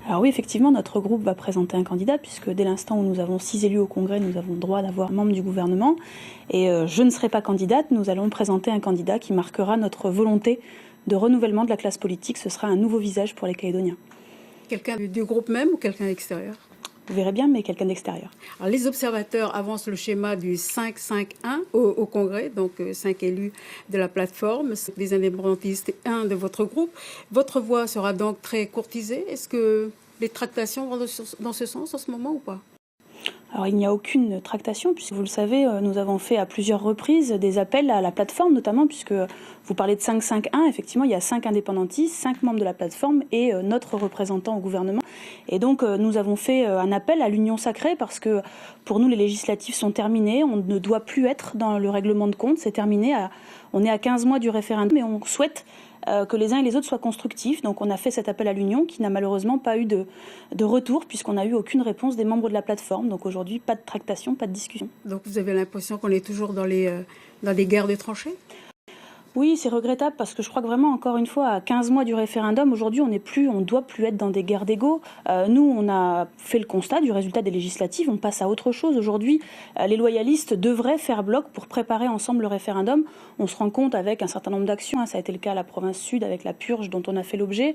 Alors oui, effectivement, notre groupe va présenter un candidat, puisque dès l'instant où nous avons 6 élus au Congrès, nous avons le droit d'avoir un membre du gouvernement. Et je ne serai pas candidate, nous allons présenter un candidat qui marquera notre volonté de renouvellement de la classe politique. Ce sera un nouveau visage pour les Calédoniens. Quelqu'un du groupe même ou quelqu'un extérieur? Vous verrez bien, mais quelqu'un d'extérieur. Alors, les observateurs avancent le schéma du 5-5-1 au Congrès, donc 5 élus de la plateforme, des indépendantistes et 1 de votre groupe. Votre voix sera donc très courtisée. Est-ce que les tractations vont dans ce sens en ce moment ou pas? Alors il n'y a aucune tractation, puisque vous le savez, nous avons fait à plusieurs reprises des appels à la plateforme, notamment puisque vous parlez de 5-5-1, effectivement il y a 5 indépendantistes, 5 membres de la plateforme et notre représentant au gouvernement. Et donc nous avons fait un appel à l'union sacrée, parce que pour nous les législatives sont terminées, on ne doit plus être dans le règlement de compte, c'est terminé, on est à 15 mois du référendum et on souhaite que les uns et les autres soient constructifs. Donc on a fait cet appel à l'union qui n'a malheureusement pas eu de retour, puisqu'on n'a eu aucune réponse des membres de la plateforme. Donc aujourd'hui, pas de tractation, pas de discussion. Donc vous avez l'impression qu'on est toujours dans des guerres de tranchées? Oui, c'est regrettable, parce que je crois que vraiment, encore une fois, à 15 mois du référendum, aujourd'hui, on ne doit plus être dans des guerres d'ego. Nous, on a fait le constat du résultat des législatives, on passe à autre chose. Aujourd'hui, les loyalistes devraient faire bloc pour préparer ensemble le référendum. On se rend compte avec un certain nombre d'actions, ça a été le cas à la province sud avec la purge dont on a fait l'objet.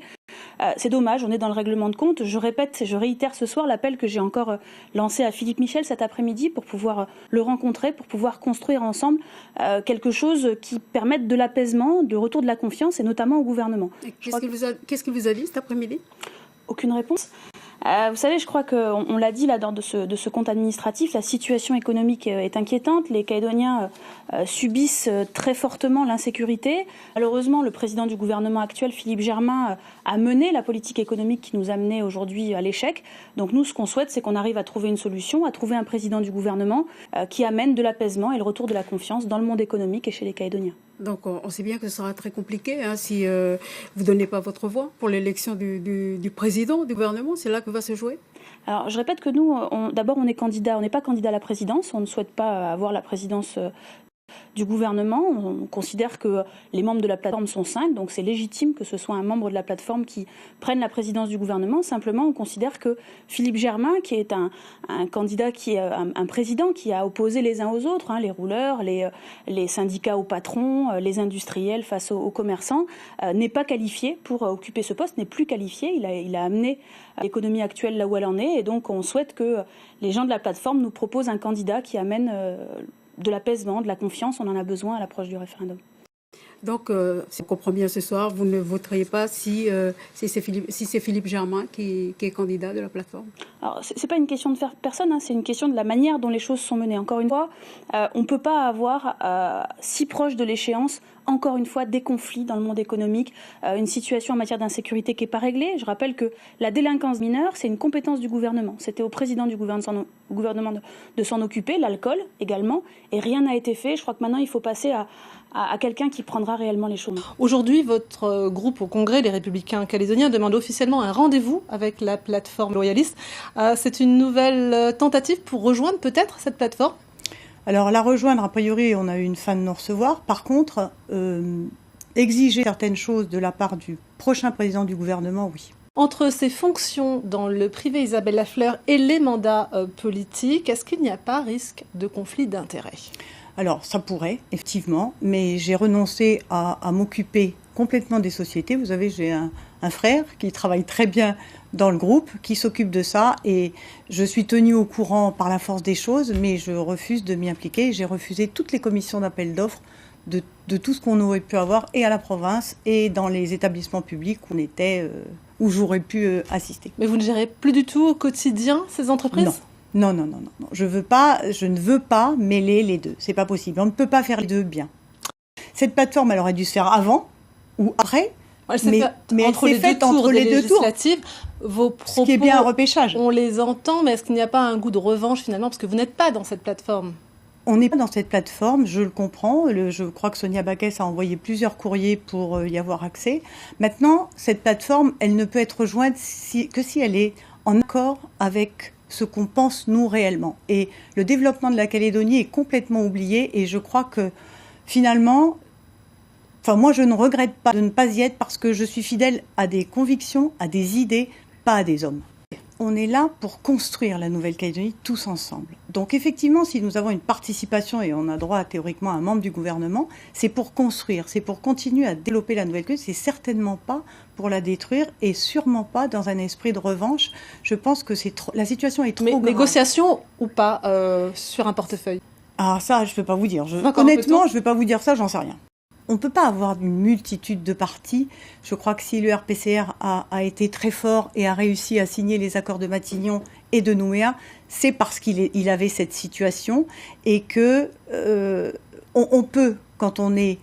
C'est dommage, on est dans le règlement de compte. Je répète, je réitère ce soir l'appel que j'ai encore lancé à Philippe Michel cet après-midi pour pouvoir le rencontrer, pour pouvoir construire ensemble quelque chose qui permette de l'apaisement, de retour de la confiance, et notamment au gouvernement. Qu'est-ce qu'il vous a dit cet après-midi? Aucune réponse. Vous savez, je crois qu'on l'a dit là dans de ce compte administratif, la situation économique est inquiétante. Les Calédoniens subissent très fortement l'insécurité. Malheureusement, le président du gouvernement actuel, Philippe Germain, a mené la politique économique qui nous a menés aujourd'hui à l'échec. Donc nous, ce qu'on souhaite, c'est qu'on arrive à trouver une solution, à trouver un président du gouvernement qui amène de l'apaisement et le retour de la confiance dans le monde économique et chez les Calédoniens. Donc on sait bien que ce sera très compliqué si vous ne donnez pas votre voix pour l'élection du président du gouvernement. C'est là que va se jouer. Alors je répète que nous, d'abord on est candidat, on n'est pas candidat à la présidence, on ne souhaite pas avoir la présidence du gouvernement. On considère que les membres de la plateforme sont 5, donc c'est légitime que ce soit un membre de la plateforme qui prenne la présidence du gouvernement. Simplement, on considère que Philippe Germain, qui est un candidat, qui est un président qui a opposé les uns aux autres, les rouleurs, les syndicats aux patrons, les industriels face aux commerçants, n'est pas qualifié pour occuper ce poste, n'est plus qualifié. Il a amené l'économie actuelle là où elle en est, et donc on souhaite que les gens de la plateforme nous proposent un candidat qui amène de l'apaisement, de la confiance. On en a besoin à l'approche du référendum. Donc, si on comprend bien ce soir, vous ne voteriez pas si c'est Philippe Germain qui est candidat de la plateforme? Alors, c'est pas une question de faire personne, c'est une question de la manière dont les choses sont menées. Encore une fois, on ne peut pas avoir si proche de l'échéance, encore une fois, des conflits dans le monde économique, une situation en matière d'insécurité qui n'est pas réglée. Je rappelle que la délinquance mineure, c'est une compétence du gouvernement. C'était au président du gouvernement de s'en occuper, l'alcool également, et rien n'a été fait. Je crois que maintenant, il faut passer à quelqu'un qui prendra réellement les choses. Aujourd'hui, votre groupe au Congrès, les Républicains calédoniens, demande officiellement un rendez-vous avec la plateforme loyaliste. C'est une nouvelle tentative pour rejoindre peut-être cette plateforme? Alors la rejoindre, a priori, on a eu une fin de non-recevoir. Par contre, exiger certaines choses de la part du prochain président du gouvernement, oui. Entre ses fonctions dans le privé, Isabelle Lafleur, et les mandats politiques, est-ce qu'il n'y a pas risque de conflit d'intérêts? Alors, ça pourrait, effectivement, mais j'ai renoncé à m'occuper complètement des sociétés. Vous savez, j'ai un frère qui travaille très bien dans le groupe, qui s'occupe de ça, et je suis tenue au courant par la force des choses, mais je refuse de m'y impliquer. J'ai refusé toutes les commissions d'appel d'offres de tout ce qu'on aurait pu avoir, et à la province, et dans les établissements publics où j'aurais pu assister. Mais vous ne gérez plus du tout au quotidien ces entreprises? Non. Je ne veux pas mêler les deux. C'est pas possible. On ne peut pas faire les deux bien. Cette plateforme, elle aurait dû se faire avant ou après. Mais elle s'est faite entre les deux tours. Vos propos, ce qui est bien un repêchage. On les entend, mais est-ce qu'il n'y a pas un goût de revanche finalement, parce que vous n'êtes pas dans cette plateforme? On n'est pas dans cette plateforme, je le comprends. Je crois que Sonia Baquès a envoyé plusieurs courriers pour y avoir accès. Maintenant, cette plateforme, elle ne peut être rejointe que si elle est en accord avec ce qu'on pense nous réellement. Et le développement de la Calédonie est complètement oublié, et je crois que finalement, moi je ne regrette pas de ne pas y être, parce que je suis fidèle à des convictions, à des idées pas à des hommes. On est là pour construire la Nouvelle-Calédonie tous ensemble. Donc effectivement, si nous avons une participation et on a droit théoriquement à un membre du gouvernement, c'est pour construire, c'est pour continuer à développer la Nouvelle-Calédonie. C'est certainement pas pour la détruire et sûrement pas dans un esprit de revanche. Je pense que la situation est trop grave. Négociation ou pas sur un portefeuille? Ah ça, je ne peux pas vous dire. Honnêtement, je ne vais pas vous dire ça, j'en sais rien. On ne peut pas avoir une multitude de partis. Je crois que si le RPCR a été très fort et a réussi à signer les accords de Matignon et de Nouméa, c'est parce qu'il avait cette situation et que on peut, quand on est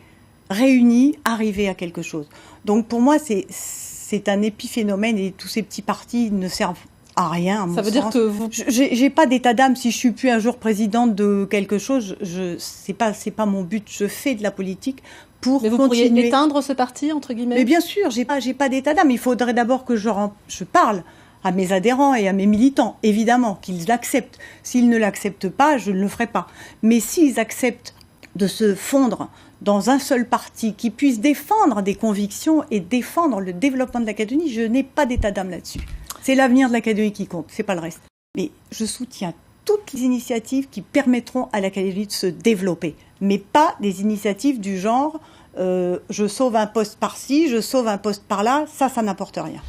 réunis, arriver à quelque chose. Donc pour moi, c'est un épiphénomène et tous ces petits partis ne servent à rien, à mon sens. Ça veut dire que vous... J'ai pas d'état d'âme. Si je suis plus un jour présidente de quelque chose, c'est pas mon but. Je fais de la politique pour Mais vous continuer. pourriez éteindre ce parti, entre guillemets? Mais bien sûr, j'ai pas d'état d'âme. Il faudrait d'abord que je parle à mes adhérents et à mes militants, évidemment, qu'ils l'acceptent. S'ils ne l'acceptent pas, je ne le ferai pas. Mais s'ils acceptent de se fondre dans un seul parti qui puisse défendre des convictions et défendre le développement de la Calédonie, je n'ai pas d'état d'âme là-dessus. C'est l'avenir de la Calédonie qui compte, c'est pas le reste. Mais je soutiens toutes les initiatives qui permettront à la Calédonie de se développer, mais pas des initiatives du genre je sauve un poste par-ci, je sauve un poste par-là, ça n'apporte rien.